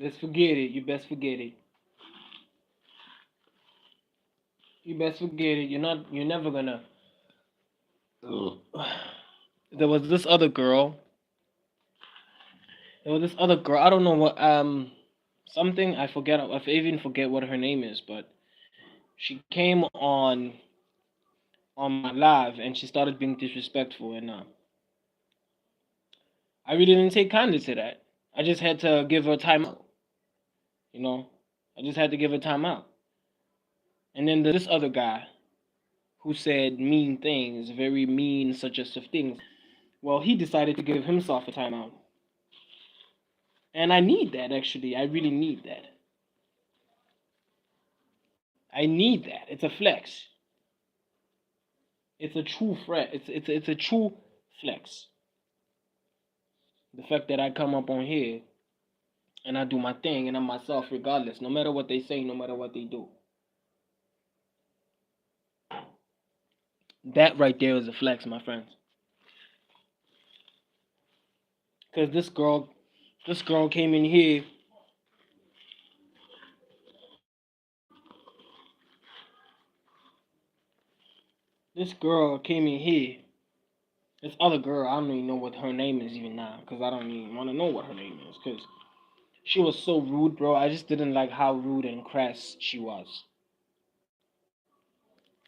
Let's forget it. You best forget it. You best forget it. You're not. You're never gonna. There was this other girl. There was this other girl. I don't know what something I forget. I even forget what her name is, but she came on my live and she started being disrespectful, and I really didn't take kindly to that. I just had to give her time out. You know, I just had to give her time out. And then there's this other guy who said mean things, very mean, suggestive things. Well, he decided to give himself a timeout. And I need that, actually. I really need that. I need that. It's a flex. It's a true flex. It's a true flex. The fact that I come up on here and I do my thing and I'm myself regardless, no matter what they say, no matter what they do. That right there is a flex, my friends. Because this girl came in here. This girl came in here. This other girl, I don't even know what her name is even now, because I don't even want to know what her name is, because she was so rude, bro. I just didn't like how rude and crass she was.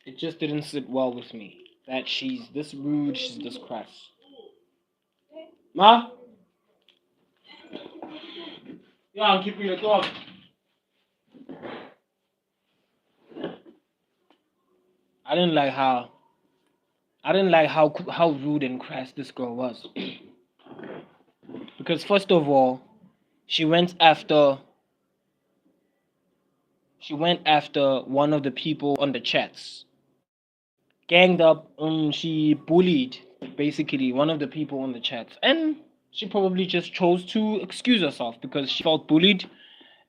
It just didn't sit well with me that she's this rude, she's this crass. Ma? Yeah, I'll keep you the talk. I didn't like how how rude and crass this girl was. Because first of all, she went after she went after one of the people on the chats. Ganged up, she bullied basically one of the people on the chats. And she probably just chose to excuse herself because she felt bullied.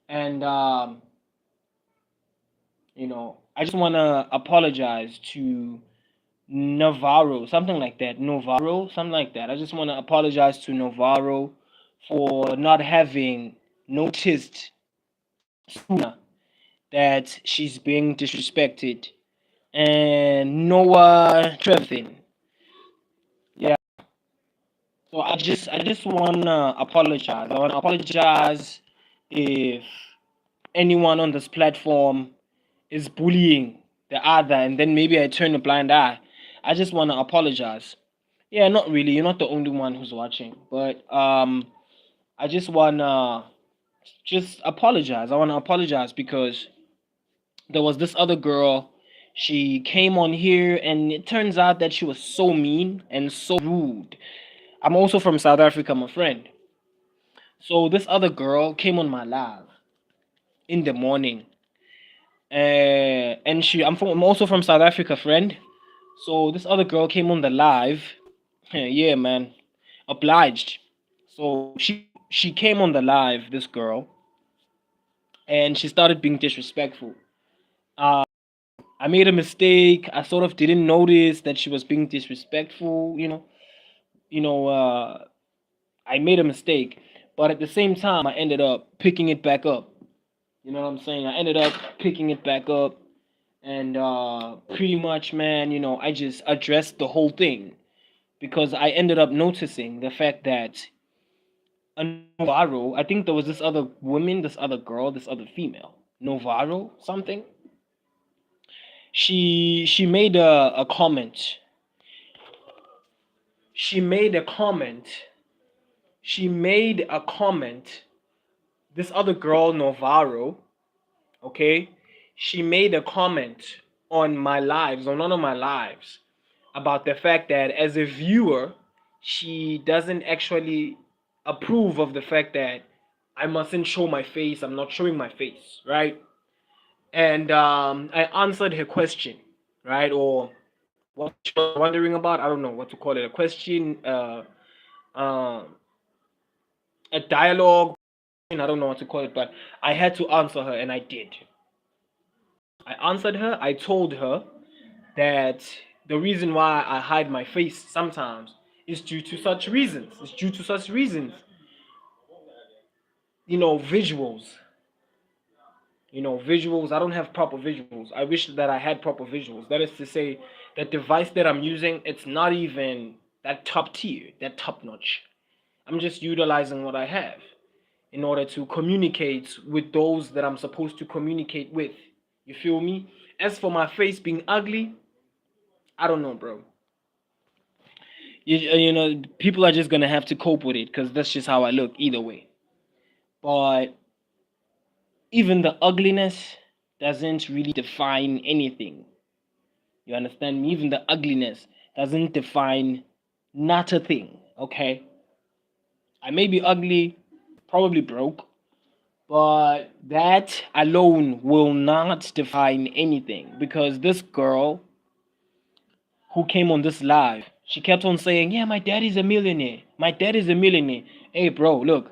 And I just wanna apologize to Navarro, something like that. Navarro, something like that. I just want to apologize to Navarro for not having noticed sooner that she's being disrespected. And Noah Trevin. Yeah. So I just wanna apologize. I wanna apologize if anyone on this platform is bullying the other and then maybe I turn a blind eye. I just wanna apologize. Yeah, not really. You're not the only one who's watching, but I just wanna just apologize. I wanna apologize because there was this other girl. She came on here, and it turns out that she was so mean and so rude. I'm also from South Africa, my friend. So this other girl came on my live in the morning, and I'm also from South Africa, friend. So this other girl came on the live. Yeah, man, obliged. So she came on the live, this girl, and she started being disrespectful. Uh, I made a mistake. I sort of didn't notice that she was being disrespectful. You know. I made a mistake, but at the same time, I ended up picking it back up. You know what I'm saying? I ended up picking it back up, and pretty much, man, I just addressed the whole thing because I ended up noticing the fact that Novaro, I think there was this other woman, this other girl, this other female, Novaro something. She made a comment. She made a comment. She made a comment. This other girl, Novaro, okay, she made a comment on my lives, on one of my lives, about the fact that as a viewer, she doesn't actually approve of the fact that I mustn't show my face. I'm not showing my face, right? And I answered her question, right? Or what she was wondering about. I don't know what to call it. A question, uh, a dialogue. I don't know what to call it, but I had to answer her, and I did. I answered her. I told her that the reason why I hide my face sometimes is due to such reasons. It's due to such reasons. visuals. Visuals. I don't have proper visuals. I wish that I had proper visuals. That is to say, that device that I'm using, it's not even that top tier, that top notch. I'm just utilizing what I have in order to communicate with those that I'm supposed to communicate with. You feel me? As for my face being ugly, I don't know, bro. People are just gonna have to cope with it because that's just how I look either way. But even the ugliness doesn't really define anything. You understand me? Even the ugliness doesn't define not a thing. Okay, I may be ugly, probably broke, but that alone will not define anything because this girl who came on this live, she kept on saying, "Yeah, my daddy's a millionaire. My dad is a millionaire." Hey, bro, look.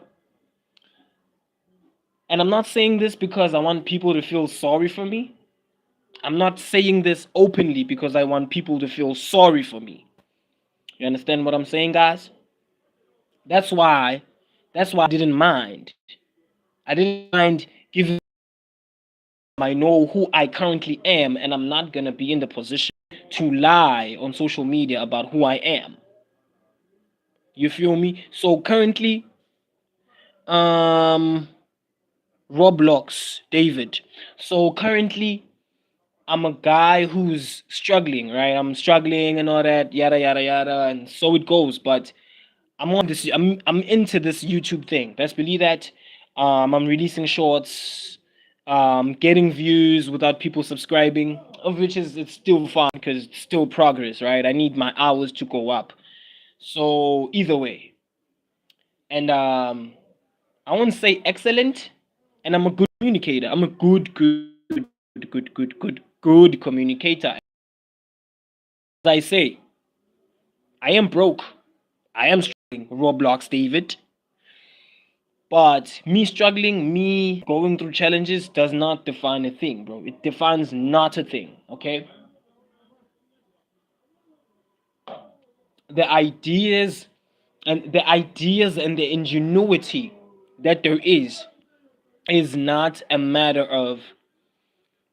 And I'm not saying this because I want people to feel sorry for me. I'm not saying this openly because I want people to feel sorry for me. You understand what I'm saying, guys? That's why I didn't mind. I didn't mind giving I know who I currently am, and I'm not gonna be in the position to lie on social media about who I am. You feel me? So currently, um, Roblox, David. So currently, I'm a guy who's struggling, right? I'm struggling and all that, yada yada yada, and so it goes. But I'm on this. I'm into this YouTube thing. Best believe that. I'm releasing shorts, getting views without people subscribing, of which is it's still fun because it's still progress, right? I need my hours to go up. So either way, and I won't say excellent, and I'm a good communicator. I'm a good communicator. As I say, I am broke. I am struggling. Roblox, David. But me struggling, me going through challenges does not define a thing, bro. It defines not a thing, okay? The ideas and the ingenuity that there is not a matter of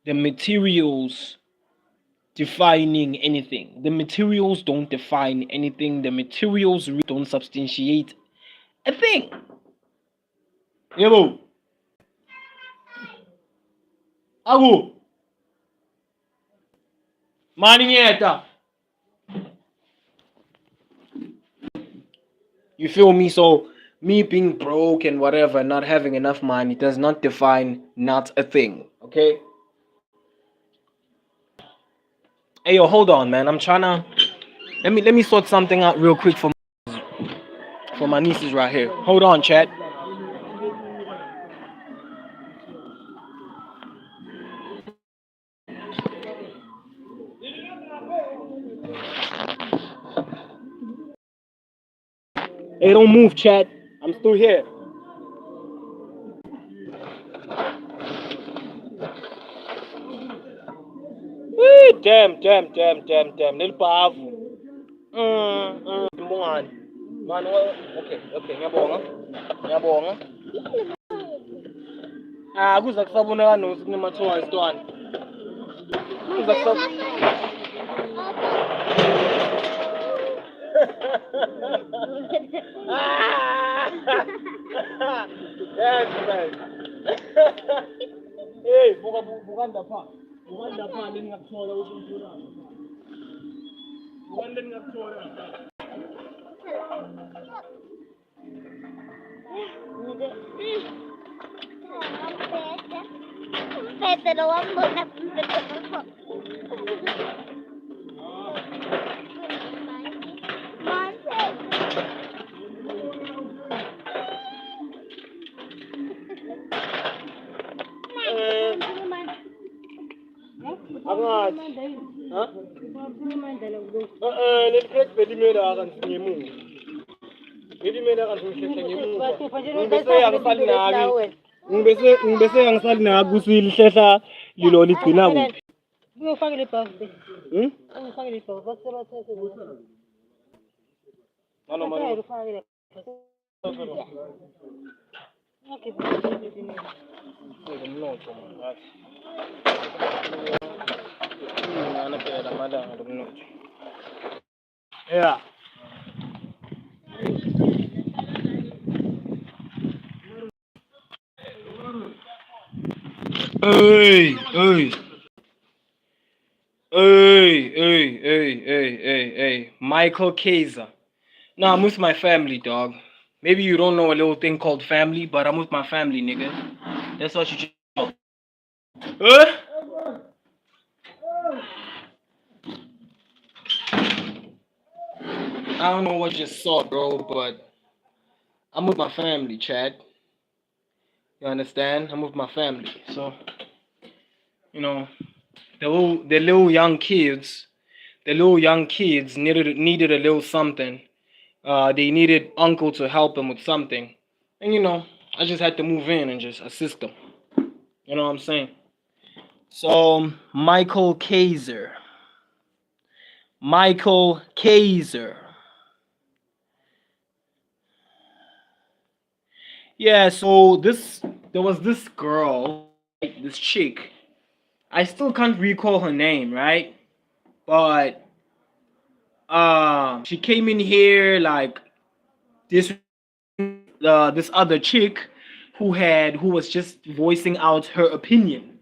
the materials defining anything. The materials don't define anything. The materials really don't substantiate a thing. Yebo. Aku. Mani ngeta. You feel me? So me being broke and whatever, not having enough money does not define not a thing. Okay? Hey yo, hold on, man. I'm trying to let me sort something out real quick for my nieces right here. Hold on, chat. Hey, don't move, chat. I'm still here. Damn. Little bavu. Mbongani. Man, okay. Ngiyabonga. Ah, kuza kusaboneka nokuthi kunemathowa isitwana. Kuza kusaboneka. Yes, man. Hey, bukan dapat. Bukan dapat din ngakuthola ukuthi umtholayo. Bukan din ngakuthola. Pwede naman muna. Angat. Ha? Niliflex belimela akan ngemuva. Belimela akan ngihlehla ngemuva. Ngibese yangisali nako usilihlela lilo ligcina kuphi? Ungifakele ibhavu. Ungifakele ibhavu. Basebathathe. Noma Okay, but Umnotho ngathi. Ngana phela amalanga lomnotho. Yeah. Hey, hey. Hey. Michael Kaiser. Nah, I'm with my family, dog. Maybe you don't know a little thing called family, but I'm with my family, nigga. That's what you should know. Huh? I don't know what you saw, bro, but I'm with my family, Chad. You understand? I'm with my family. So, you know, the little young kids needed a little something. They needed uncle to help them with something. And I just had to move in and just assist them. You know what I'm saying? So Michael Kaiser. Michael Kaiser. Yeah, so there was this girl, right, this chick. I still can't recall her name, right? But she came in here like this this other chick who was just voicing out her opinion,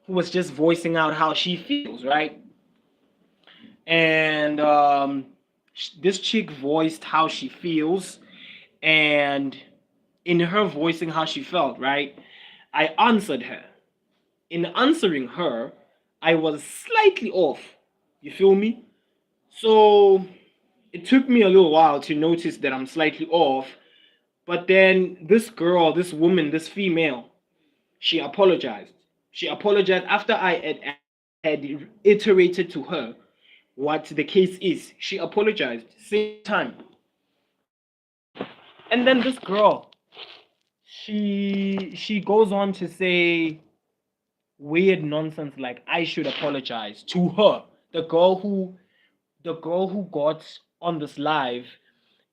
who was just voicing out how she feels, right? And this chick voiced how she feels, and in her voicing how she felt, right? I answered her. In answering her, I was slightly off. You feel me? So it took me a little while to notice that I'm slightly off. But then this girl, this woman, this female, she apologized. She apologized after I had iterated to her what the case is. She apologized same time. And then this girl, she goes on to say weird nonsense like I should apologize to her, the girl who got on this live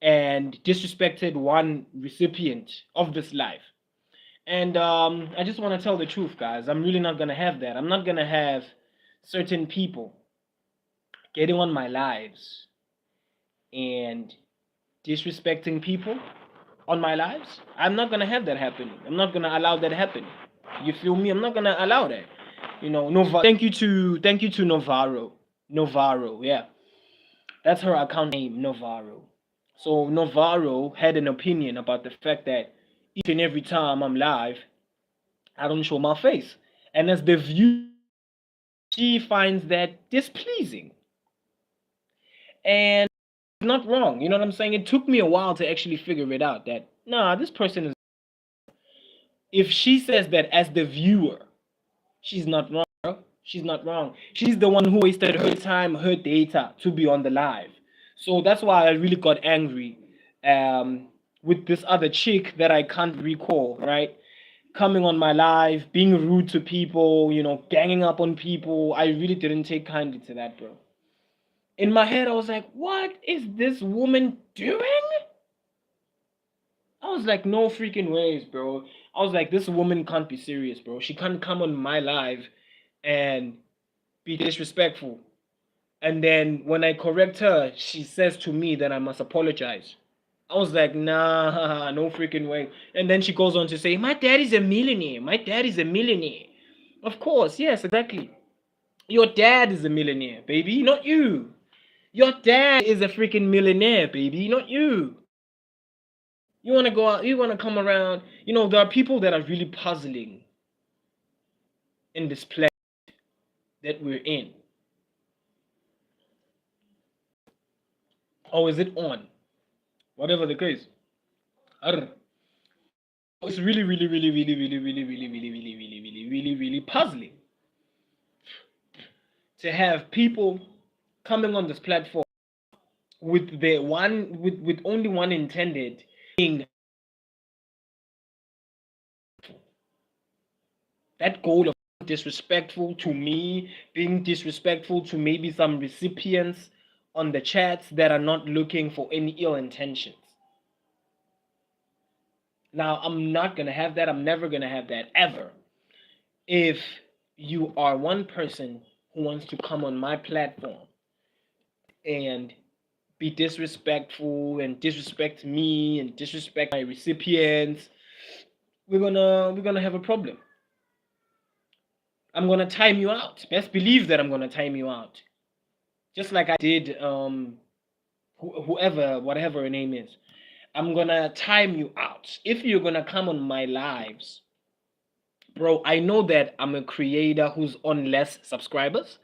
and disrespected one recipient of this live. And I just want to tell the truth, guys. I'm really not gonna have that. I'm not gonna have certain people getting on my lives and disrespecting people on my lives. I'm not gonna have that happening. I'm not gonna allow that happen. You feel me? I'm not gonna allow that. Thank you to Novaro. Novaro, yeah. That's her account name, Novaro. So Novaro had an opinion about the fact that each and every time I'm live, I don't show my face. And as the view, she finds that displeasing. And it's not wrong. You know what I'm saying? It took me a while to actually figure it out that, nah, this person is. If she says that as the viewer, she's not wrong, bro. She's not wrong. She's the one who wasted her time, her data to be on the live. So that's why I really got angry with this other chick that I can't recall, right? Coming on my live, being rude to people, ganging up on people. I really didn't take kindly to that, bro. In my head, I was like, what is this woman doing? I was like, no freaking ways, bro. I was like, this woman can't be serious, bro. She can't come on my live and be disrespectful. And then when I correct her, she says to me that I must apologize. I was like, nah, no freaking way. And then she goes on to say, my dad is a millionaire. My dad is a millionaire. Of course, yes, exactly. Your dad is a millionaire, baby, not you. Your dad is a freaking millionaire, baby, not you. You want to go out, you want to come around. There are people that are really puzzling in this planet that we're in. Or is it on? Whatever the case. I don't know. It's really, really, really, really, really, really, really, really, really, really, really, really, really puzzling to have people coming on this platform with only one intended being that goal of disrespectful to me, being disrespectful to maybe some recipients on the chats that are not looking for any ill intentions. Now, I'm not gonna have that. I'm never gonna have that ever. If you are one person who wants to come on my platform and be disrespectful and disrespect me and disrespect my recipients, we're gonna have a problem. I'm gonna time you out. Best believe that I'm gonna time you out. Just like I did whoever, whatever her name is. I'm gonna time you out. If you're gonna come on my lives, bro, I know that I'm a creator who's on less subscribers,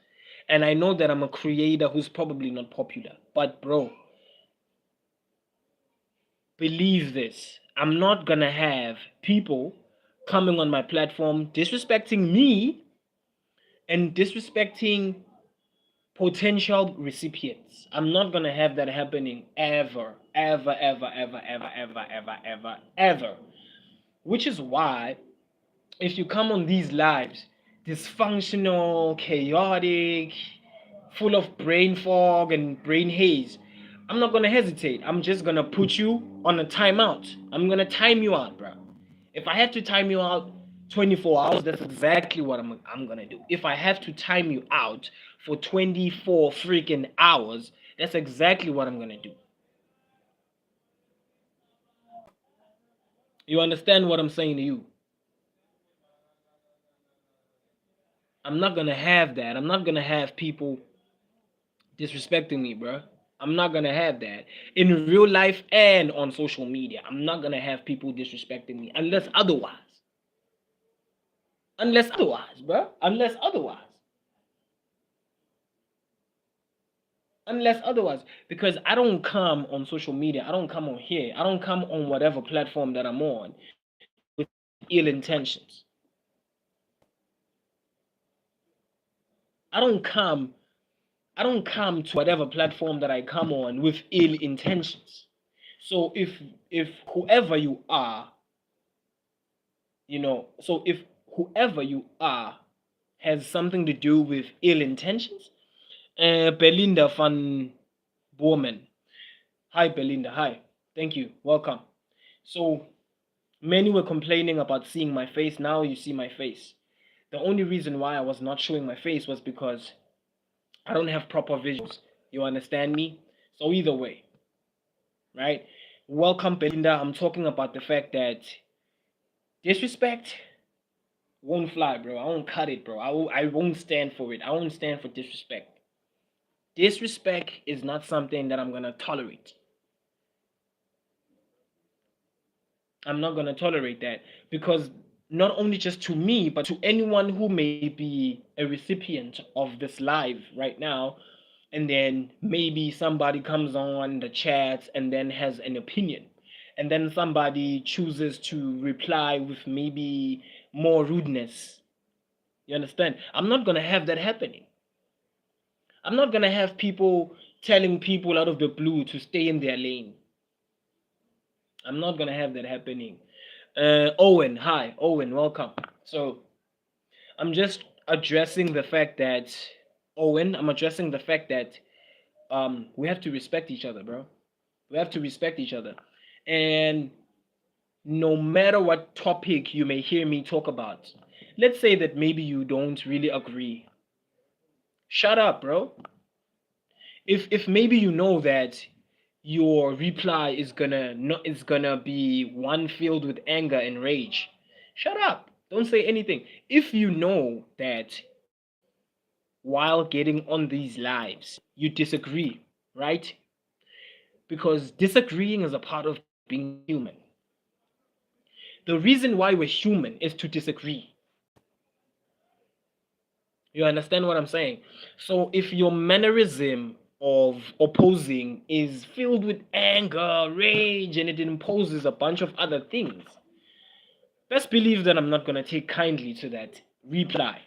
and I know that I'm a creator who's probably not popular. But bro, believe this. I'm not gonna have people coming on my platform disrespecting me and disrespecting potential recipients. I'm not gonna have that happening ever, ever, ever, ever, ever, ever, ever, ever, ever. Which is why if you come on these lives, dysfunctional, chaotic, full of brain fog and brain haze, I'm not gonna hesitate. I'm just gonna put you on a timeout. I'm gonna time you out, bro. If I have to time you out 24 hours, that's exactly what I'm gonna do. If I have to time you out for 24 freaking hours, that's exactly what I'm gonna do. You understand what I'm saying to you? I'm not gonna have that. I'm not gonna have people disrespecting me, bro. I'm not gonna have that in real life and on social media. I'm not gonna have people disrespecting me unless otherwise. Unless otherwise, bro. Unless otherwise. Unless otherwise. Because I don't come on social media. I don't come on here. I don't come on whatever platform that I'm on with ill intentions. I don't come. I don't come to whatever platform that I come on with ill intentions. So if whoever you are, so if whoever you are has something to do with ill intentions, Belinda van Boorman. Hi, Belinda. Hi. Thank you. Welcome. So many were complaining about seeing my face. Now you see my face. The only reason why I was not showing my face was because I don't have proper visuals. You understand me? So either way, right? Welcome, Belinda. I'm talking about the fact that disrespect won't fly, bro. I won't cut it, bro. I won't stand for it. I won't stand for disrespect. Disrespect is not something that I'm gonna tolerate. I'm not gonna tolerate that because not only just to me, but to anyone who may be a recipient of this live right now, and then maybe somebody comes on the chat and then has an opinion, and then somebody chooses to reply with maybe more rudeness. You understand? I'm not gonna have that happening. I'm not gonna have people telling people out of the blue to stay in their lane. I'm not gonna have that happening. Owen, hi, Owen, welcome. So I'm just addressing the fact that Owen, I'm addressing the fact that we have to respect each other, bro. We have to respect each other, and no matter what topic you may hear me talk about, let's say that maybe you don't really agree. Shut up, bro. If maybe you know that your reply is gonna be one filled with anger and rage, shut up. Don't say anything. If you know that while getting on these lives you disagree, right? Because disagreeing is a part of being human. The reason why we're human is to disagree. You understand what I'm saying? So if your mannerism of opposing is filled with anger, rage, and it imposes a bunch of other things, best believe that I'm not going to take kindly to that reply.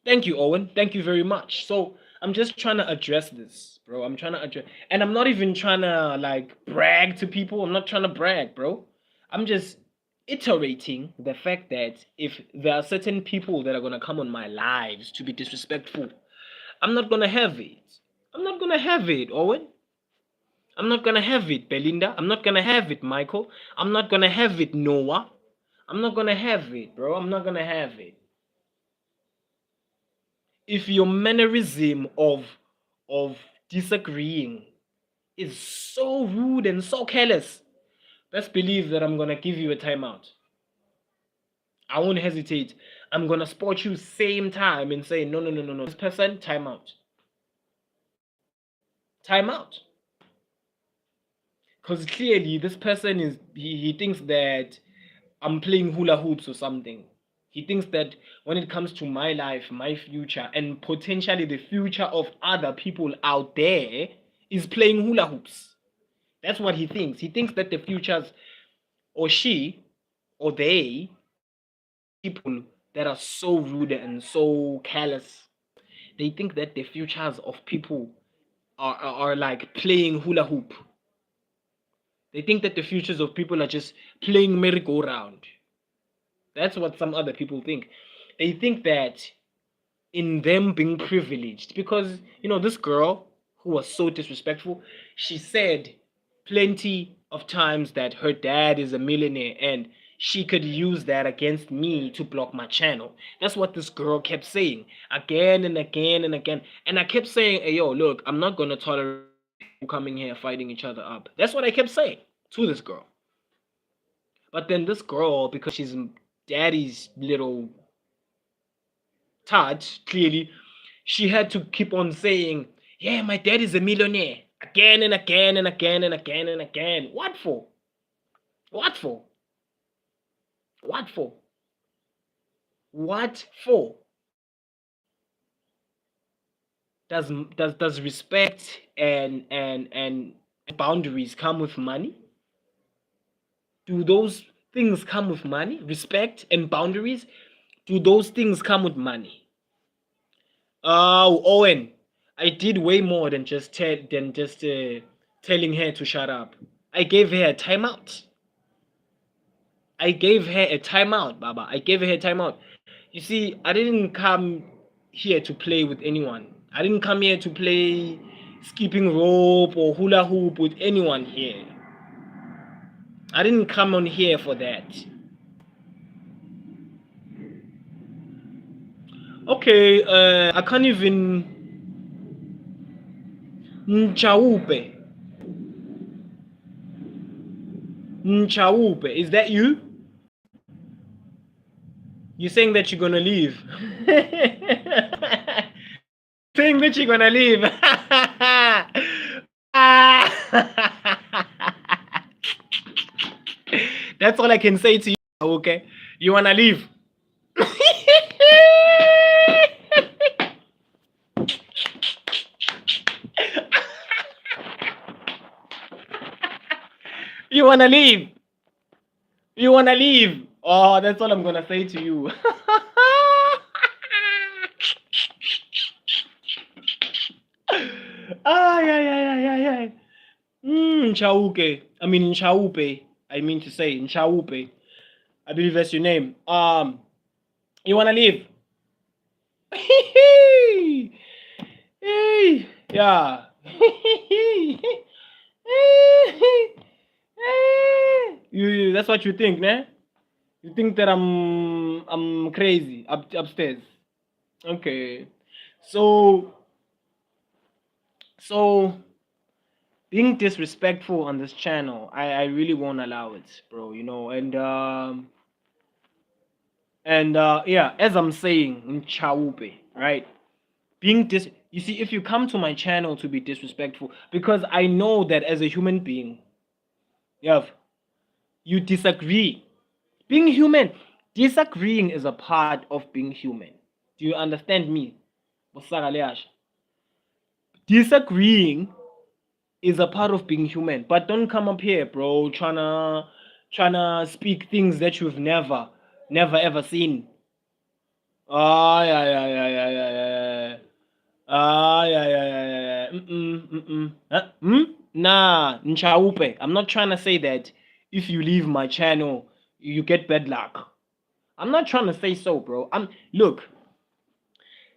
Thank you, Owen. Thank you very much. So I'm just trying to address this, bro. I'm trying to address, and I'm not even trying to like brag to people. I'm not trying to brag, bro. I'm just iterating the fact that if there are certain people that are gonna come on my lives to be disrespectful, I'm not gonna have it. I'm not gonna have it, Owen. I'm not gonna have it, Belinda. I'm not gonna have it, Michael. I'm not gonna have it, Noah. I'm not gonna have it, bro. I'm not gonna have it. If your mannerism of disagreeing is so rude and so careless, best believe that I'm gonna give you a timeout. I won't hesitate. I'm gonna spot you same time and say, no, no, no, no, no. This person, timeout. Timeout. Because clearly this person he thinks that I'm playing hula hoops or something. He thinks that when it comes to my life, my future, and potentially the future of other people out there is playing hula hoops. That's what he thinks. He thinks that the futures, or she, or they, people that are so rude and so careless, they think that the futures of people are like playing hula hoop. They think that the futures of people are just playing merry-go-round. That's what some other people think. They think that in them being privileged, because this girl who was so disrespectful, she said plenty of times that her dad is a millionaire and she could use that against me to block my channel. That's what this girl kept saying again and again and again. And I kept saying, hey, yo, look, I'm not going to tolerate people coming here fighting each other up. That's what I kept saying to this girl. But then this girl, because she's daddy's little touch, clearly, she had to keep on saying, yeah, my dad is a millionaire. Again and again and again and again and again. What for? What for? What for? What for? Does respect and boundaries come with money? Do those things come with money? Respect and boundaries? Do those things come with money? Oh, Owen, I did way more than just telling her to shut up. I gave her a timeout. I gave her a timeout, Baba. I gave her a timeout. You see, I didn't come here to play with anyone. I didn't come here to play skipping rope or hula hoop with anyone here. I didn't come on here for that. Okay, I can't even. Nchaupe. Nchaupe. Is that you? You're saying that you're gonna leave. Saying that you're gonna leave. That's all I can say to you. Okay, you wanna leave? You wanna leave? You wanna leave? Oh, that's all I'm gonna say to you. Ay, ay, ay, ay, ay, ay. Nchauke. I mean, Nchaupe. I mean to say, Nchaupe. I believe that's your name. You wanna leave? Yeah. That's what you think, man? You think that I'm crazy upstairs. Okay. So being disrespectful on this channel, I really won't allow it, bro, and yeah, as I'm saying, Nchaupe, right? You see, if you come to my channel to be disrespectful, because I know that as a human being, you disagree. Being human, disagreeing is a part of being human. Do you understand me? Disagreeing is a part of being human. But don't come up here, bro, trying to speak things that you've never ever seen. Ah, yeah, yeah, yeah, yeah, yeah, yeah. Ah, yeah, yeah, yeah, yeah, yeah. Huh? Nah, Nchaupe. I'm not trying to say that if you leave my channel, you get bad luck. I'm not trying to say so, bro. Look,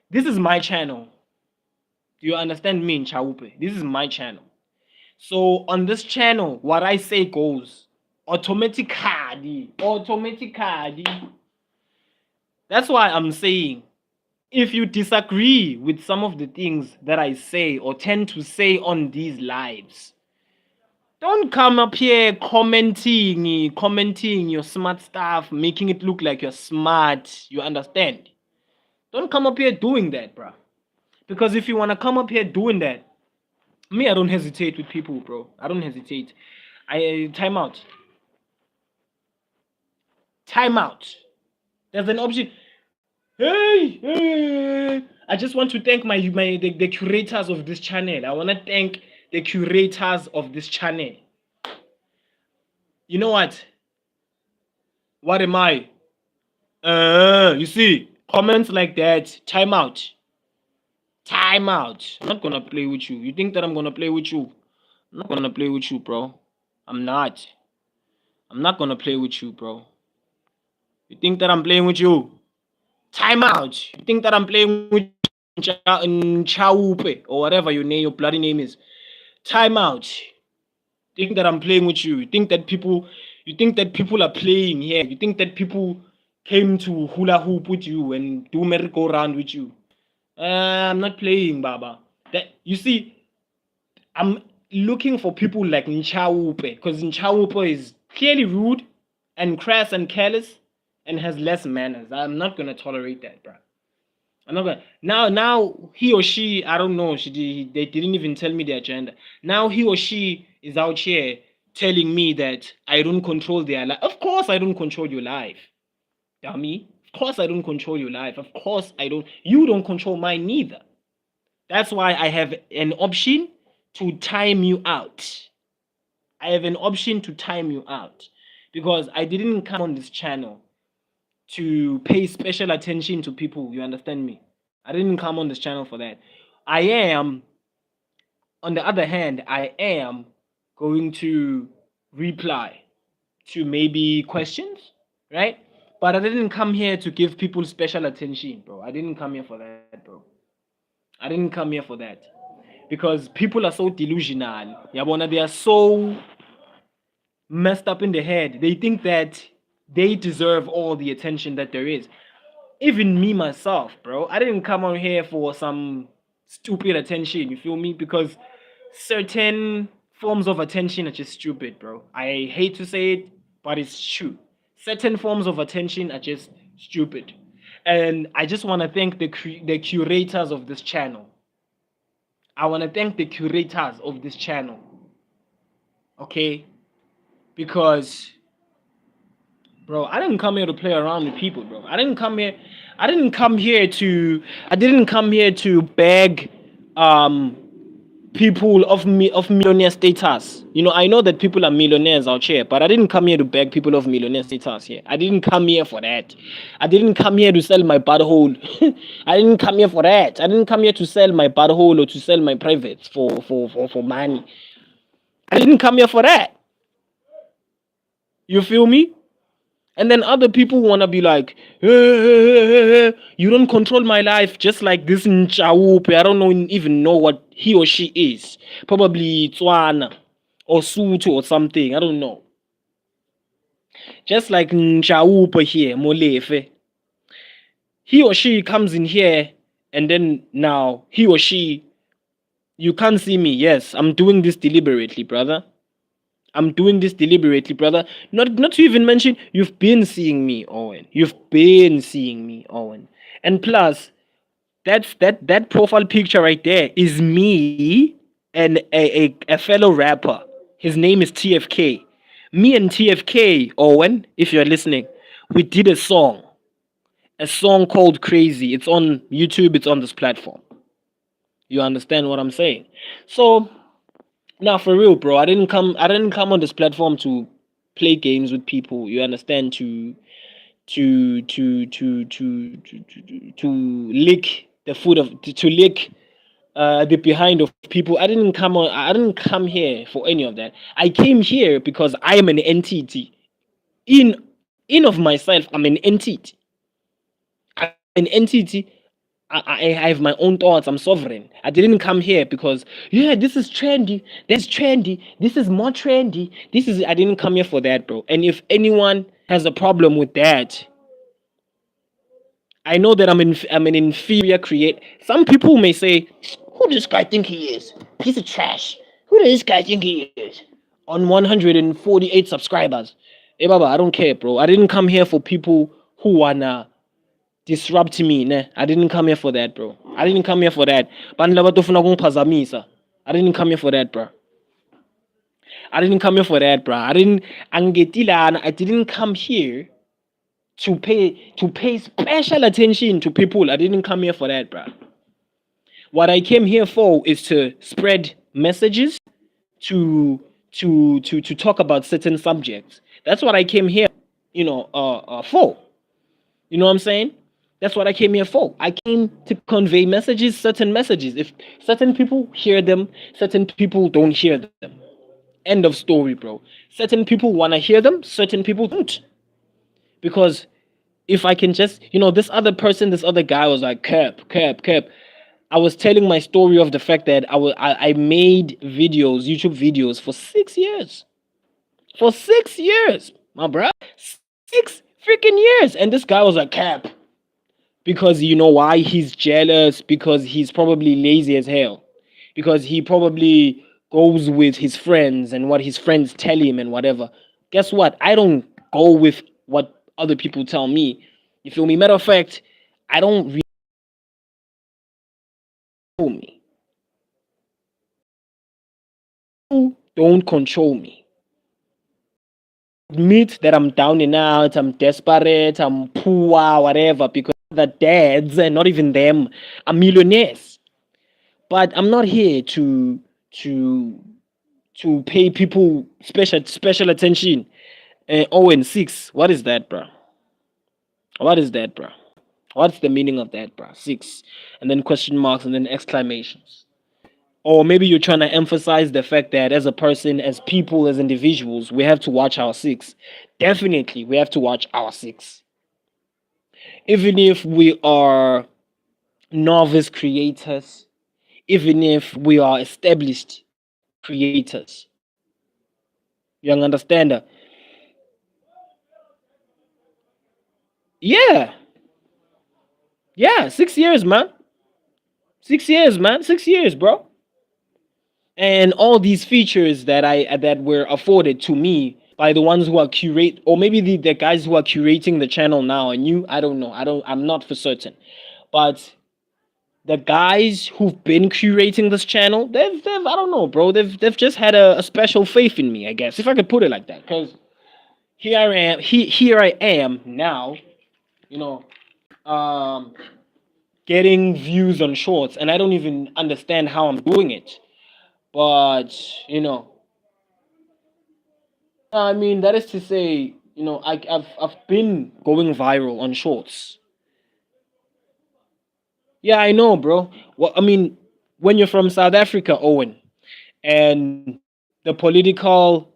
this is my channel. Do you understand me, Nchaupe? This is my channel. So on this channel, what I say goes automatically. Automatically. That's why I'm saying if you disagree with some of the things that I say or tend to say on these lives, don't come up here commenting your smart stuff, making it look like you're smart. You understand? Don't come up here doing that, bro. Because if you want to come up here doing that, me, I don't hesitate with people, bro. I don't hesitate. I time out. Time out. There's an option. Hey. I just want to thank the curators of this channel. I want to thank the curators of this channel. You know what? What am I? You see, comments like that. Time out. Time out. I'm not gonna play with you. You think that I'm gonna play with you? I'm not gonna play with you, bro. I'm not. I'm not gonna play with you, bro. You think that I'm playing with you? Time out. You think that I'm playing with Chaupe or whatever your bloody name is? Time out. You think that I'm playing with you? You think that people are playing here? You think that people came to hula hoop with you and do merry-go-round with you? I'm not playing, Baba. That you see, I'm looking for people like Nchaupe because Nchaupe is clearly rude and crass and careless and has less manners. I'm not gonna tolerate that, bro. I'm not gonna now he or she, I don't know, they didn't even tell me the agenda. Now he or she is out here telling me that I don't control their life. Of course I don't control your life, dummy. Of course I don't control your life. Of course I don't. You don't control mine neither. That's why I have an option to time you out. I have an option to time you out because I didn't come on this channel to pay special attention to people. You understand me? I didn't come on this channel for that. I am, on the other hand, I am going to reply to maybe questions, right? But I didn't come here to give people special attention, bro. I didn't come here for that, bro. I didn't come here for that. Because people are so delusional. Yabona, they are so messed up in the head. They think that they deserve all the attention that there is. Even me myself, bro. I didn't come on here for some stupid attention. You feel me? Because certain forms of attention are just stupid, bro. I hate to say it, but it's true. Certain forms of attention are just stupid. And I just want to thank the curators of this channel. I want to thank the curators of this channel. Okay? Because, bro, I didn't come here to play around with people, bro. I didn't come here to beg people of millionaire status. You know, I know that people are millionaires out here, but I didn't come here to beg people of millionaire status here. I didn't come here for that. I didn't come here to sell my butthole. I didn't come here for that. I didn't come here to sell my butthole or to sell my privates for money. I didn't come here for that. You feel me? And then other people want to be like, hey, you don't control my life, just like this Nchaupe. I don't even know what he or she is. Probably Tswana or Sutu or something. I don't know. Just like Nchaupe here, Molefe. He or she comes in here and then now he or she, you can't see me. Yes, I'm doing this deliberately, brother. I'm doing this deliberately, brother. Not to even mention, you've been seeing me, Owen. You've been seeing me, Owen. And plus, that profile picture right there is me and a fellow rapper. His name is TFK. Me and TFK, Owen, if you're listening, we did a song called Crazy. It's on YouTube, it's on this platform. You understand what I'm saying? So now, for real, bro, I didn't come on this platform to play games with people. You understand? To lick the foot of to lick the behind of people. I didn't come here for any of that. I came here because I am an entity. In of myself, I'm an entity. I'm an entity I have my own thoughts. I'm sovereign. I didn't come here because yeah, this is trendy. That's trendy. This is more trendy. This is. I didn't come here for that, bro. And if anyone has a problem with that, I know that I'm an inferior create. Some people may say, "Who does this guy think he is? Piece of trash. Who does this guy think he is?" On 148 subscribers. Hey, Baba, I don't care, bro. I didn't come here for people who wanna disrupt me. Ne? I didn't come here for that, bro. I didn't come here for that. Bantu labatofuna kungiphazamisa. I didn't come here for that, bro. I didn't come here for that, bro. I didn't come here to pay special attention to people. I didn't come here for that, bro. What I came here for is to spread messages to to talk about certain subjects. That's what I came here, for. You know what I'm saying? That's what I came here for. I came to convey messages, certain messages. If certain people hear them, certain people don't hear them. End of story, bro. Certain people want to hear them, certain people don't. Because if I can just, this other person, this other guy was like, cap. I was telling my story of the fact that I made videos, YouTube videos for 6 years. For 6 years, my bro. 6 freaking years. And this guy was like, cap. Because you know why? He's jealous, because he's probably lazy as hell. Because he probably goes with his friends and what his friends tell him and whatever. Guess what? I don't go with what other people tell me. You feel me? Matter of fact, I don't really control me. You don't control me. Admit that I'm down and out, I'm desperate, I'm poor, whatever, because the dads, and not even them, are millionaires. But I'm not here to to pay people special attention. Oh, and six. What is that, bro? What is that, bro? What's the meaning of that, bro? Six, and then question marks, and then exclamations. Or maybe you're trying to emphasize the fact that as a person, as people, as individuals, we have to watch our six. Definitely, we have to watch our six. Even if we are novice creators, even if we are established creators. You understand that? Yeah, yeah, 6 years, man. 6 years, man. 6 years, bro. And all these features that were afforded to me by the ones who are curate, or maybe the guys who are curating the channel now, and I don't know. I'm not for certain. But the guys who've been curating this channel, they've I don't know, bro. They've just had a special faith in me, I guess, if I could put it like that. Because here I am now, you know, um, getting views on shorts, and I don't even understand how I'm doing it. But I mean, that is to say, I've been going viral on shorts. Yeah, I know, bro. Well, I mean, when you're from South Africa, Owen, and the political,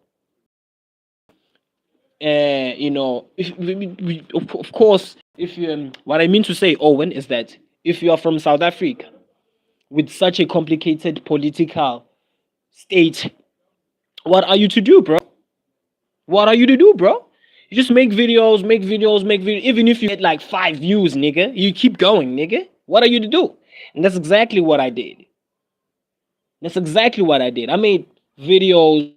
if of course, if you, what I mean to say, Owen, is that if you are from South Africa with such a complicated political state, what are you to do, bro? What are you to do, bro? You just make videos, make videos, make videos. Even if you get like 5 views, nigga, you keep going, nigga. What are you to do? And that's exactly what I did. That's exactly what I did. I made videos.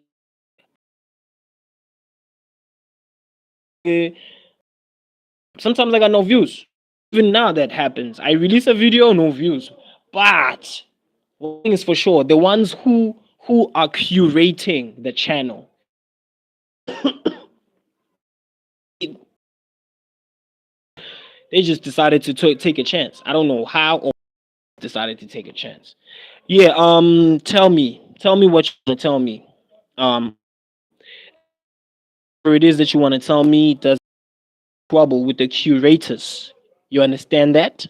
eh, Sometimes I got no views. Even now that happens. I release a video, no views. But one thing is for sure, the ones who are curating the channel, they just decided to take a chance. I don't know how, or decided to take a chance. Yeah, tell me what you want to tell me. Um, whatever it is that you want to tell me, does trouble with the curators. You understand that?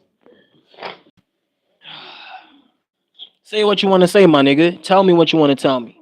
Say what you want to say, my nigga. Tell me what you want to tell me.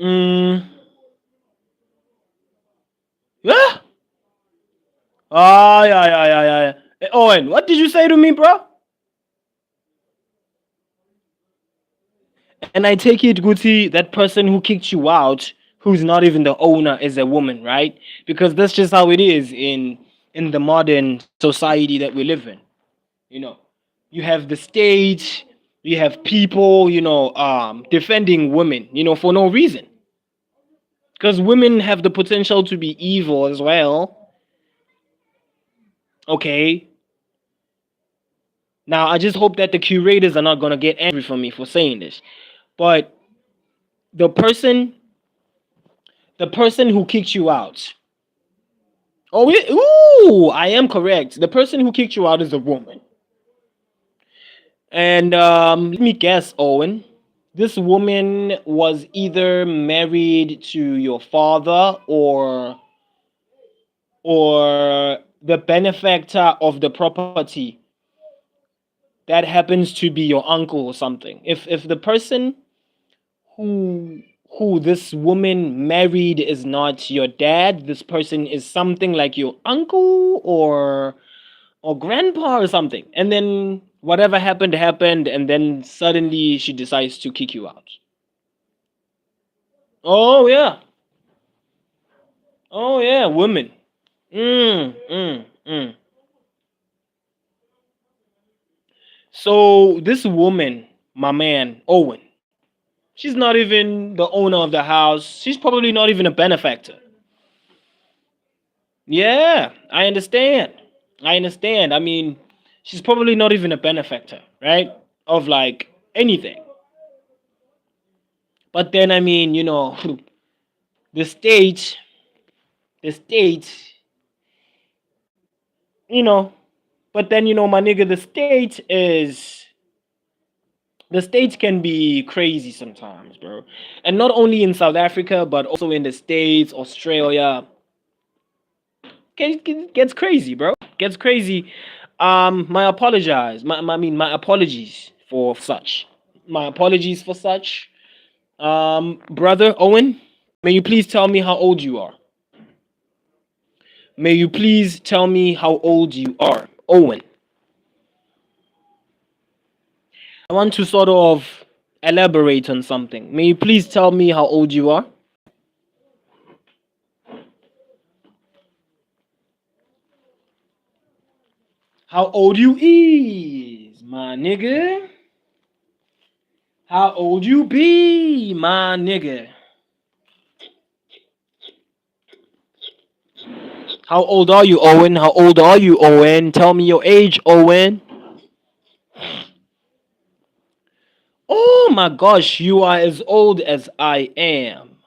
Mm, yeah. Ah, yeah, yeah, yeah, yeah. Owen, what did you say to me, bro? And I take it, Guti, that person who kicked you out, who's not even the owner, is a woman, right? Because that's just how it is in the modern society that we live in. You know, you have the state, you have people, defending women, for no reason. Because women have the potential to be evil as well. Okay. Now I just hope that the curators are not gonna get angry for me for saying this. But the person the person who kicked you out. Oh, ooh, I am correct. The person who kicked you out is a woman. And let me guess, Owen. This woman was either married to your father or the benefactor of the property that happens to be your uncle or something. If the person who who this woman married is not your dad, this person is something like your uncle or grandpa or something. And then whatever happened, and then suddenly she decides to kick you out. Oh yeah. Oh yeah, women. Mm. So this woman, my man, Owen, she's not even the owner of the house. She's probably not even a benefactor. Yeah, I understand. I understand. I mean, she's probably not even a benefactor, right? Of like anything. But then I mean, the state, the state, you know, but then my nigga, the states can be crazy sometimes, bro. And not only in South Africa, but also in the States, Australia. Gets crazy, bro. Gets crazy. My apologies for such. My apologies for such. Brother Owen, may you please tell me how old you are? May you please tell me how old you are, Owen? I want to sort of elaborate on something. May you please tell me how old you are? How old you is, my nigga? How old you be, my nigga? How old are you, Owen? How old are you, Owen? Tell me your age, Owen. Oh my gosh, you are as old as I am.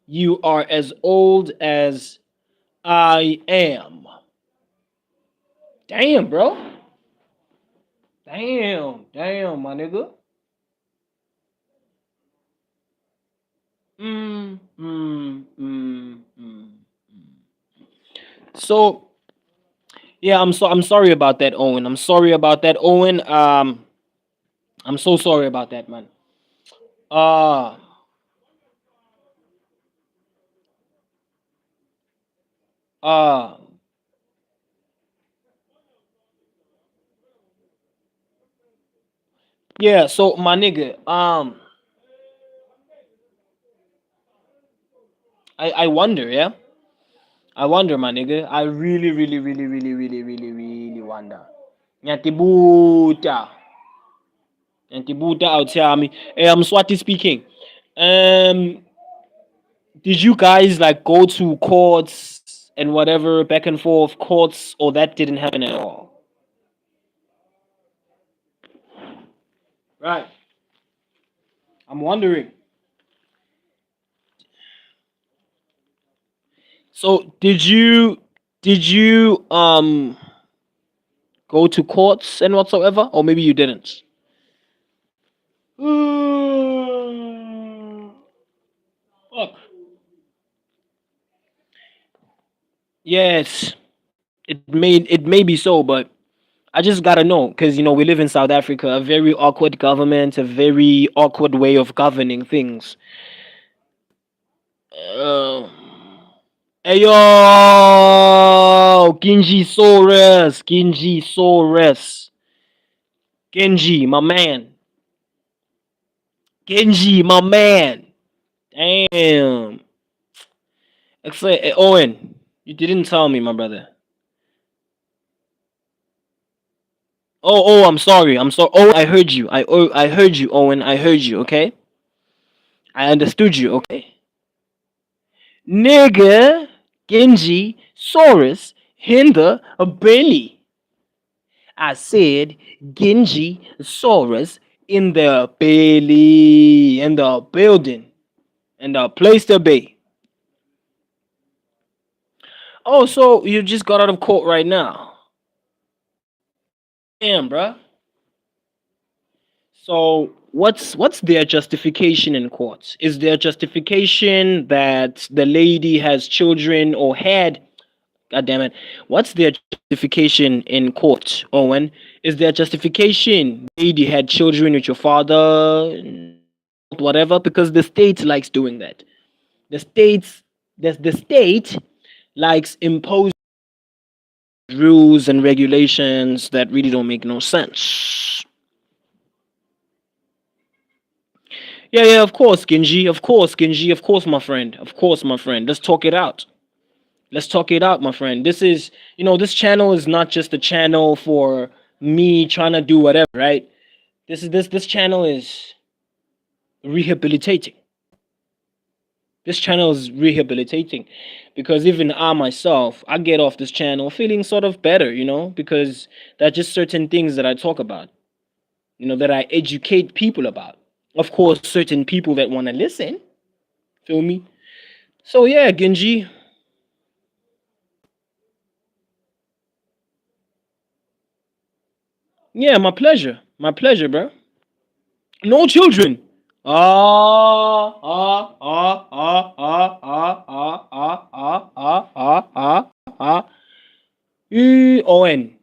You are as old as I am. Damn, bro. Damn, my nigga. Mm. So yeah, I'm sorry about that, Owen. I'm sorry about that, Owen. I'm so sorry about that, man. Uh uh yeah, so my nigga, I wonder, yeah? I wonder, my nigga. I really wonder. Nyatibuta. Nyatibuta out here. I mean, hey, I'm Swati speaking. Um, did you guys like go to courts and whatever back and forth courts, or that didn't happen at all? Right. I'm wondering. So did you go to courts and whatsoever, or maybe you didn't? Fuck. Yes, it may be so, but I just gotta know because we live in South Africa, a very awkward government, a very awkward way of governing things. Uh, hey yo, Genji Saurus, Genji Saurus, Genji, my man, Genji, my man. Damn. Excellent. Hey, Owen, you didn't tell me, my brother. I'm sorry. I'm sorry. Oh, I heard you. I heard you, Owen. I heard you. Okay, I understood you. Okay, nigga, Genji, Saurus, Hinder, Belly. I said Genji, Saurus in the belly, in the building, in the place to be. Oh, so you just got out of court right now? Damn, bruh. So what's their justification in court? Is their justification that the lady has children or had? God damn it! What's their justification in court, Owen? Is their justification lady had children with your father, whatever? Because the state likes doing that. The states, the state likes imposing rules and regulations that really don't make no sense. Yeah, yeah, of course, Genji. Of course, Genji. Of course, my friend. Of course, my friend. Let's talk it out. Let's talk it out, my friend. This is, this channel is not just a channel for me trying to do whatever, right? This channel is rehabilitating. This channel is rehabilitating because even I myself, I get off this channel feeling sort of better, because there are just certain things that I talk about, that I educate people about. Of course, certain people that want to listen, feel me? So yeah, Genji. Yeah, my pleasure. My pleasure, bro. No children. Ah. Owen.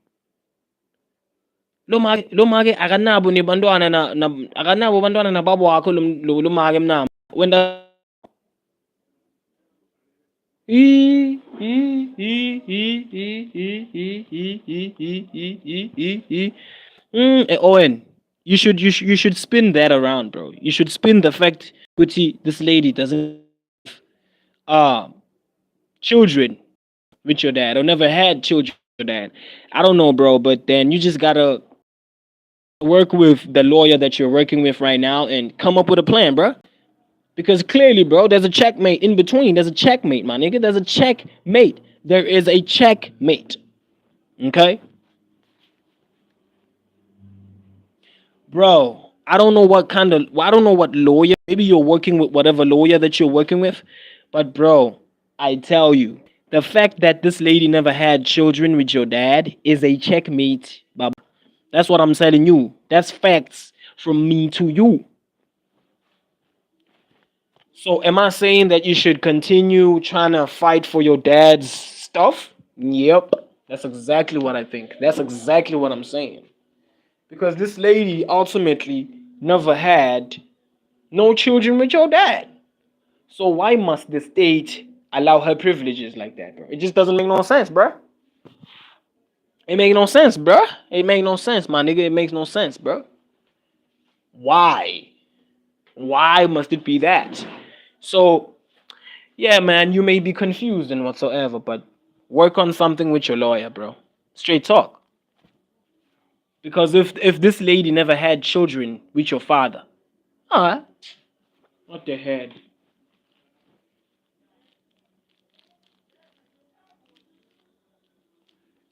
Lumake akanabo ni bantwana akanabo bantwana nababo wakho lumake mnamo. Wenda Owen, you should spin that around, bro. You should spin the fact, Gucci, this lady doesn't uh children with your dad or never had children with your dad. I don't know, bro, but then you just gotta work with the lawyer that you're working with right now and come up with a plan, bro. Because clearly, bro, there's a checkmate in between. There's a checkmate, my nigga. There's a checkmate. There is a checkmate. Okay? Bro, I don't know what lawyer, maybe you're working with whatever lawyer that you're working with, but bro, I tell you, the fact that this lady never had children with your dad is a checkmate, Baba. That's what I'm telling you. That's facts from me to you. So, am I saying that you should continue trying to fight for your dad's stuff? Yep. That's exactly what I think. That's exactly what I'm saying. Because this lady ultimately never had no children with your dad. So why must the state allow her privileges like that, bro? It just doesn't make no sense, bro. It make no sense, bro. It make no sense, my nigga. It makes no sense, bro. Why? Why must it be that? So, yeah, man, you may be confused and whatsoever, but work on something with your lawyer, bro. Straight talk. Because if this lady never had children with your father, alright, what the heck?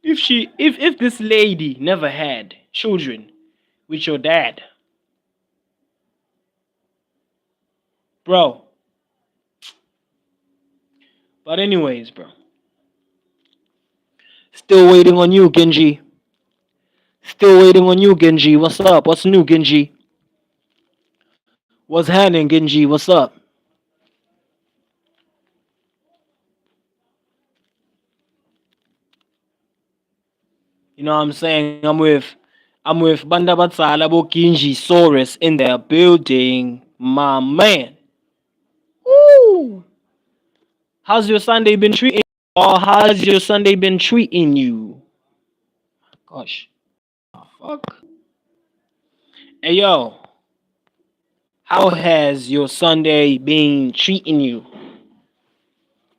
If this lady never had children with your dad, bro. But anyways, bro. Still waiting on you, Genji. Still waiting on you, Genji. What's up? What's new, Genji? What's happening, Genji? What's up? You know what I'm saying? I'm with Bandabatsala Genji Saurus in their building, my man. Woo! How's your Sunday been treating you? Or how's your Sunday been treating you? Gosh. Fuck. Hey yo, how has your Sunday been treating you?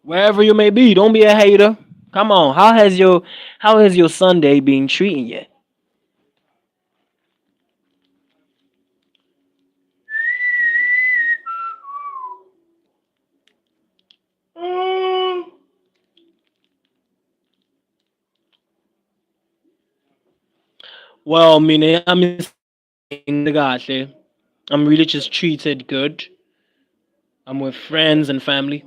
Wherever you may be, don't be a hater. Come on, how has your Sunday been treating you? Well, mine, I'm really just treated good. I'm with friends and family,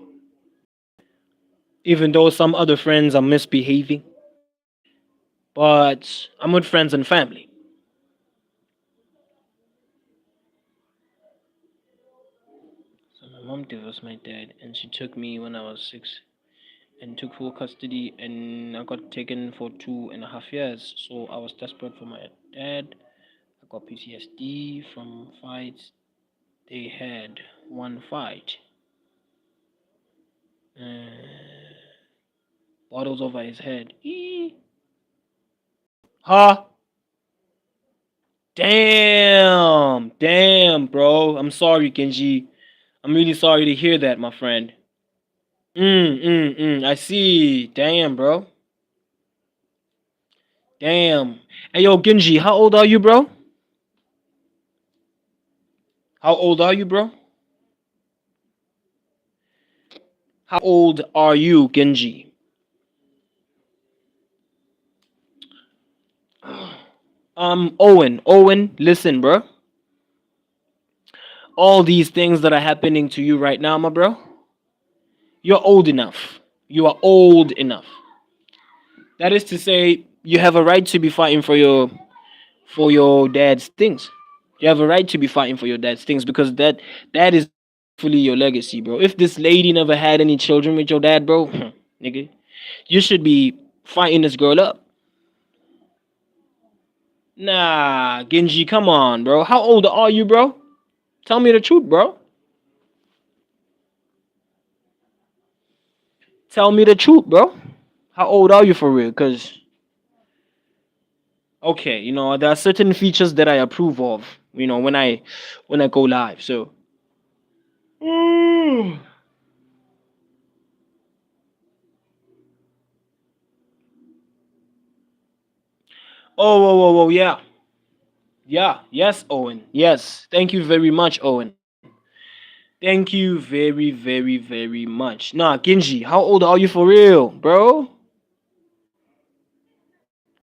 even though some other friends are misbehaving. But I'm with friends and family. So my mom divorced my dad, and she took me when I was 6, and took full custody, and I got taken for 2.5 years. So I was desperate for my dad. I got PTSD from fights. They had one fight. Uh, bottles over his head. Huh? Damn, bro. I'm sorry, Kenji. I'm really sorry to hear that, my friend. I see. Damn, bro. Damn. Hey, yo, Genji, how old are you, bro? How old are you, bro? How old are you, Genji? Owen, listen, bro. All these things that are happening to you right now, my bro, you're old enough. You are old enough. That is to say, you have a right to be fighting for your dad's things. You have a right to be fighting for your dad's things because that is fully your legacy, bro. If this lady never had any children with your dad, bro, nigga, you should be fighting this girl up. Nah, Genji, come on, bro. How old are you, bro? Tell me the truth, bro. Tell me the truth, bro. How old are you for real? Cause okay, there are certain features that I approve of. When I go live. So oh, whoa, whoa, whoa, yeah. Yeah, yes, Owen. Yes. Thank you very much, Owen. Thank you very, very, very much. Nah, Genji, how old are you for real, bro?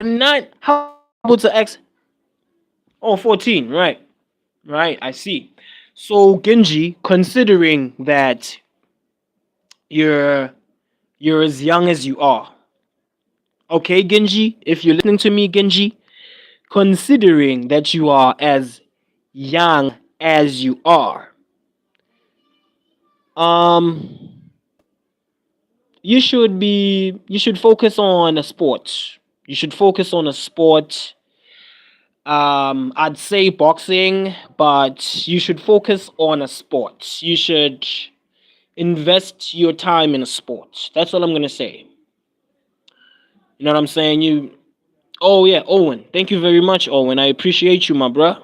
Not how about to X? Oh, 14, right. Right, I see. So, Genji, considering that you're you're as young as you are, okay, Genji, if you're listening to me, Genji, considering that you are as young as you are, um, you should focus on a sport. You should focus on a sport. I'd say boxing, but you should focus on a sport. You should invest your time in a sport. That's all I'm gonna say. You know what I'm saying? Oh yeah, Owen. Thank you very much, Owen. I appreciate you, my bruh.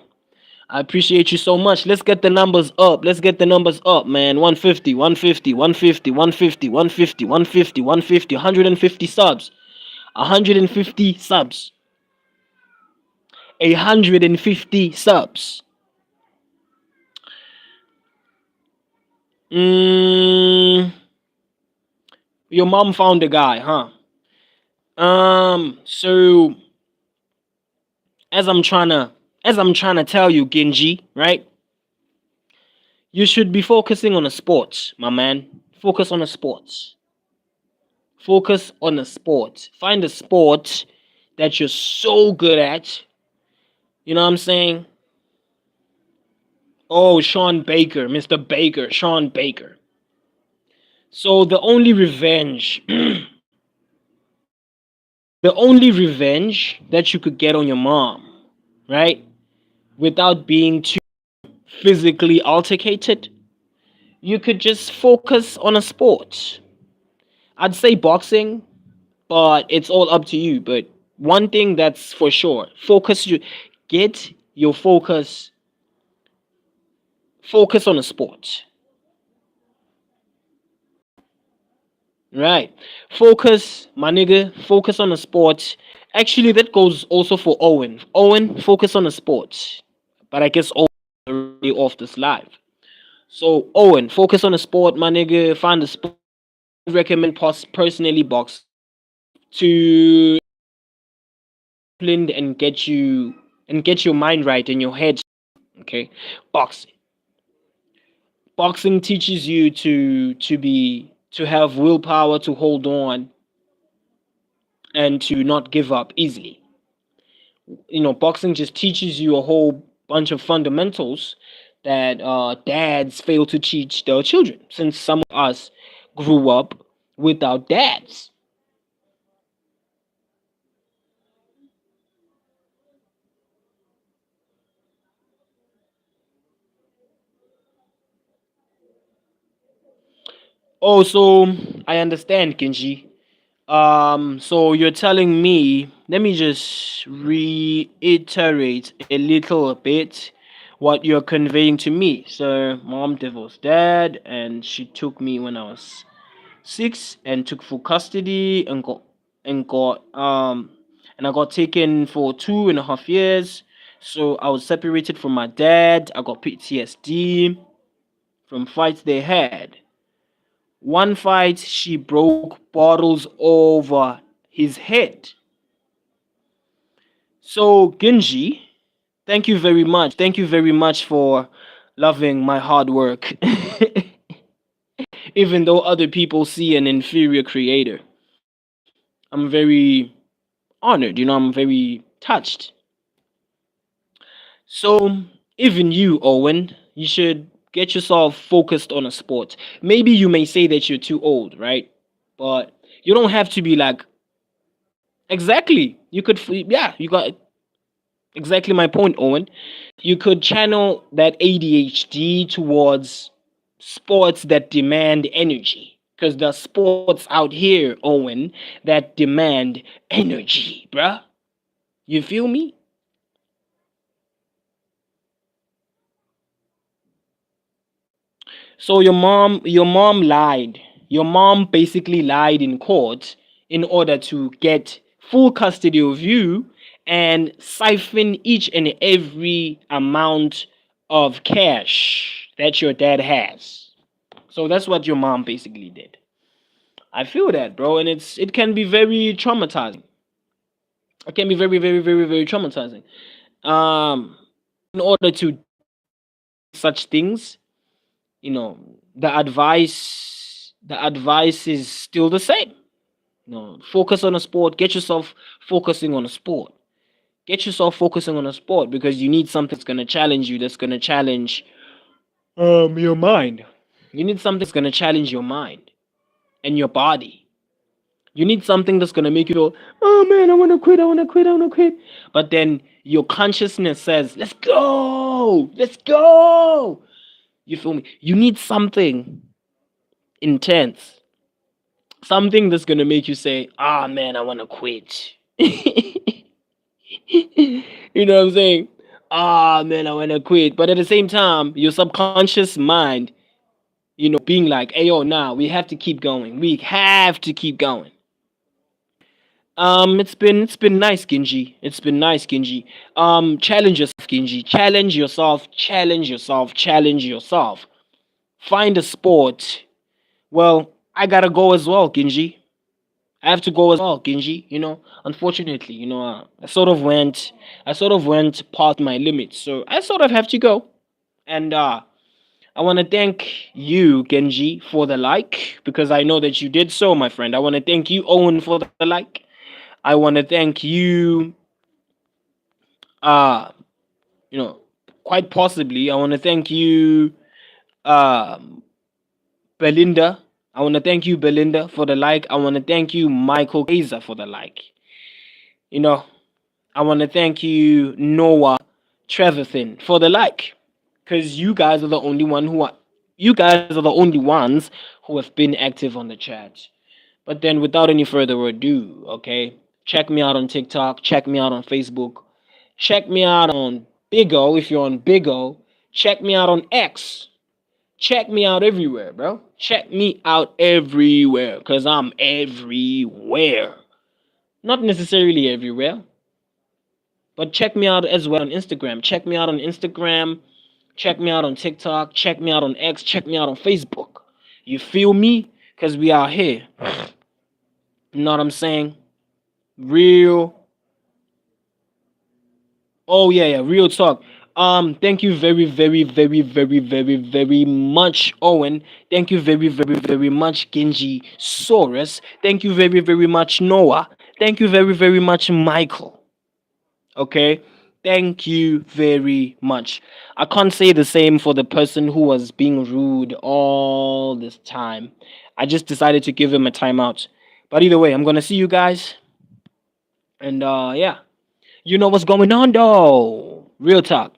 I appreciate you so much. Let's get the numbers up. Let's get the numbers up, man. 150, 150, 150, 150, 150, 150, 150, 150 subs. 150 subs. 150 subs. Mm, your mom found a guy, huh? So as I'm trying to as I'm trying to tell you, Genji, right? You should be focusing on a sport, my man. Focus on a sport. Focus on a sport. Find a sport that you're so good at. You know what I'm saying? Oh, Sean Baker, Mr. Baker, Sean Baker. So the only revenge that you could get on your mom, right? Without being too physically altercated, you could just focus on a sport. I'd say boxing, but it's all up to you. But one thing that's for sure, get your focus on a sport. Right. Focus, my nigga, focus on a sport. Actually, that goes also for Owen. Owen, focus on a sport. But I guess Owen is already off this live. So Owen, focus on a sport, my nigga. Find a sport. Recommend personally box to blend and get your mind right and your head. Okay, boxing. Boxing teaches you to have willpower to hold on and to not give up easily. Boxing just teaches you a whole bunch of fundamentals that dads fail to teach their children. Since some of us grew up without dads. Oh, so I understand, Kenji. So you're telling me, let me just reiterate a little bit what you're conveying to me. So, mom divorced dad, and she took me when I was 6 and took full custody and I got taken for 2.5 years. So I was separated from my dad. I got PTSD from fights they had. One fight, she broke bottles over his head. So, Genji, thank you very much. Thank you very much for loving my hard work. Even though other people see an inferior creator, I'm very honored. I'm very touched. So, even you, Owen, you should get yourself focused on a sport. Maybe you may say that you're too old, right? But you don't have to be like, exactly. Yeah, you got exactly my point, Owen. You could channel that ADHD towards sports that demand energy. Because there's sports out here, Owen, that demand energy, bruh. You feel me? So your mom lied. Your mom basically lied in court in order to get full custody of you and siphon each and every amount of cash that your dad has. So that's what your mom basically did. I feel that, bro, and it can be very traumatizing. It can be very, very, very, very traumatizing. Um, in order to such things, you know, the advice is still the same. Focus on a sport. Get yourself focusing on a sport. Get yourself focusing on a sport because you need something that's gonna challenge you. That's gonna challenge your mind. You need something that's gonna challenge your mind and your body. You need something that's gonna make you feel, oh man, I wanna quit, I wanna quit, I wanna quit. But then your consciousness says, let's go. You feel me? You need something intense, something that's gonna make you say, ah man, I wanna quit. You know what I'm saying? Ah man, I wanna quit. But at the same time, your subconscious mind, being like, hey yo, nah, we have to keep going. We have to keep going. It's been nice, Ginji. It's been nice, Ginji. Challenge yourself, Ginji. Challenge yourself, challenge yourself, challenge yourself. Find a sport. Well, I gotta go as well, Ginji. I have to go as well, Ginji. Unfortunately, I sort of went past my limits, so I sort of have to go. And I want to thank you, Genji, for the like because I know that you did so, my friend. I want to thank you, Owen, for the like. I want to thank you, uh, you know, quite possibly. I want to thank you, um, Belinda. I want to thank you, Belinda, for the like. I want to thank you, Michael Kaiser, for the like. You know, I want to thank you, Noah Trevathan, for the like, because you guys are the only ones who have been active on the chat. But then, without any further ado, okay, check me out on TikTok, check me out on Facebook, check me out on Bigo if you're on Bigo, check me out on X, check me out everywhere, bro. Check me out everywhere, because I'm everywhere. Not necessarily everywhere, but check me out as well on Instagram. Check me out on Instagram, check me out on TikTok, check me out on X, check me out on Facebook. You feel me? Because we are here. You know what I'm saying? Real. Oh yeah, yeah, real talk. Thank you very, very, very, very, very, very much, Owen. Thank you very, very, very much, Genji Saurus. Thank you very, very much, Noah. Thank you very, very much, Michael. Okay? Thank you very much. I can't say the same for the person who was being rude all this time. I just decided to give him a timeout. But either way, I'm gonna see you guys. And yeah. You know what's going on though. Real talk.